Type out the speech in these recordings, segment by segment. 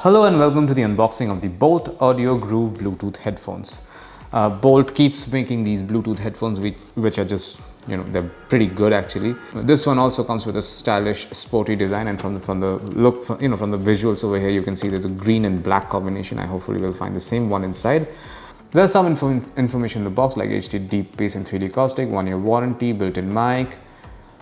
Hello and welcome to the unboxing of the Boult Audio Groove Bluetooth headphones. Boult keeps making these Bluetooth headphones which are just, they're pretty good actually. This one also comes with a stylish, sporty design, and from the look, from the visuals over here, you can see there's a green and black combination. I hopefully will find the same one inside. There's some information in the box like HD deep bass and 3D acoustic, 1-year warranty, built-in mic,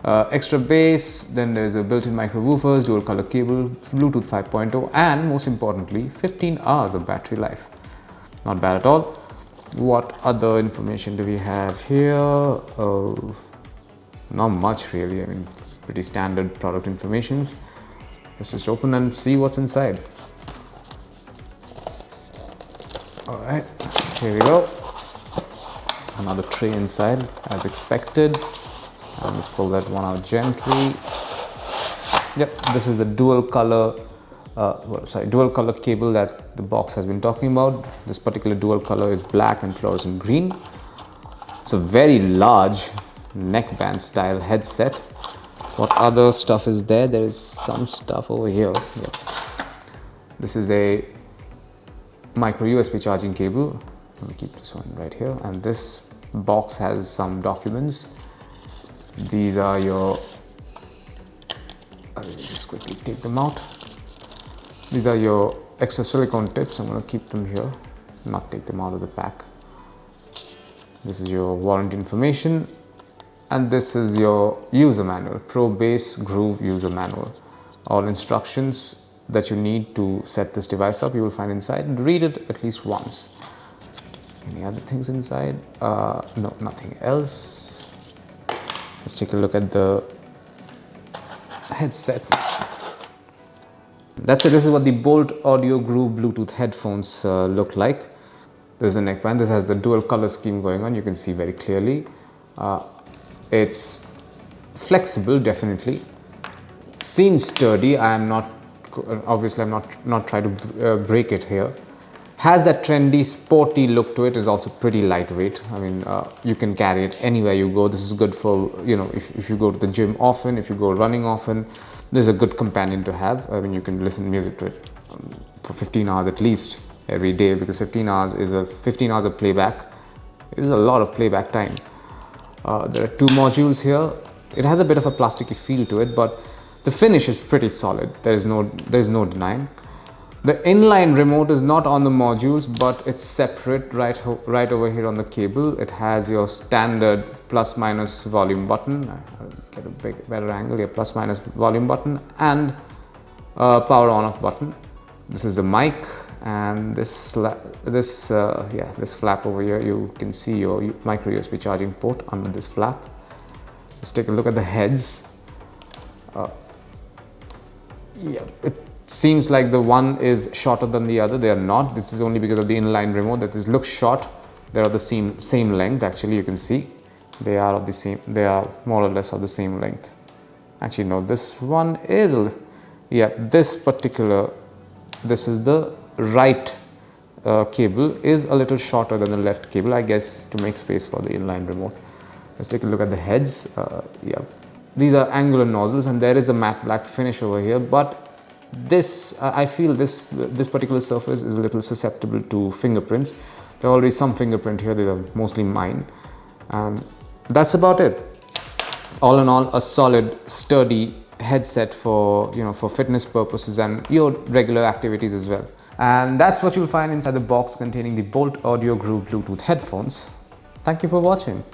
extra bass, then there's a built-in Micro-woofers, dual color cable, Bluetooth 5.0, and most importantly 15 hours of battery life. Not bad at all. What other information do we have here? Not much really. I mean, it's pretty standard product informations. Let's just open and see what's inside. Alright, here we go. Another tray inside as expected. I'm going to pull that one out gently. Yep, this is the dual color cable that the box has been talking about. This particular dual color is black and fluorescent green. It's a very large neckband style headset. What other stuff is there? There is some stuff over here. Yep. This is a micro USB charging cable. Let me keep this one right here. And this box has some documents. These are your, I'll just quickly take them out. These are your extra silicone tips. I'm going to keep them here, not take them out of the pack. This is your warranty information, and this is your user manual, Pro Bass Groove user manual. All instructions that you need to set this device up, you will find inside, and read it at least once. Any other things inside? No, nothing else. Let's take a look at the headset. That's it. This is what the Boult Audio Groove Bluetooth headphones look like. There's the neckband. This has the dual color scheme going on. You can see very clearly. It's flexible, definitely. Seems sturdy. I'm not trying to break it here. Has that trendy, sporty look to it. Is also pretty lightweight. I mean, you can carry it anywhere you go. This is good for, if you go to the gym often, if you go running often. There's a good companion to have. I mean, you can listen to music to it for 15 hours at least every day, because 15 hours of playback is a lot of playback time. There are two modules here. It has a bit of a plasticky feel to it, but the finish is pretty solid. There's no denying. The inline remote is not on the modules, but it's separate right over here on the cable. It has your standard plus minus volume button. I'll get a better angle here. Plus minus volume button and power on off button. This is the mic, and this flap over here. You can see your micro USB charging port under this flap. Let's take a look at the heads. It seems like the one is shorter than the other. They are not. This is only because of the inline remote that this looks short. They are the same length. Actually, you can see they are of the same. They are more or less of the same length. Actually, no. This one is. This is the right cable is a little shorter than the left cable, I guess, to make space for the inline remote. Let's take a look at the heads. These are angular nozzles, and there is a matte black finish over here, but I feel this particular surface is a little susceptible to fingerprints. There are already some fingerprint here. These are mostly mine, and that's about it. All in all, a solid, sturdy headset for fitness purposes and your regular activities as well. And that's what you'll find inside the box containing the Boult Audio Groove Bluetooth headphones. Thank you for watching.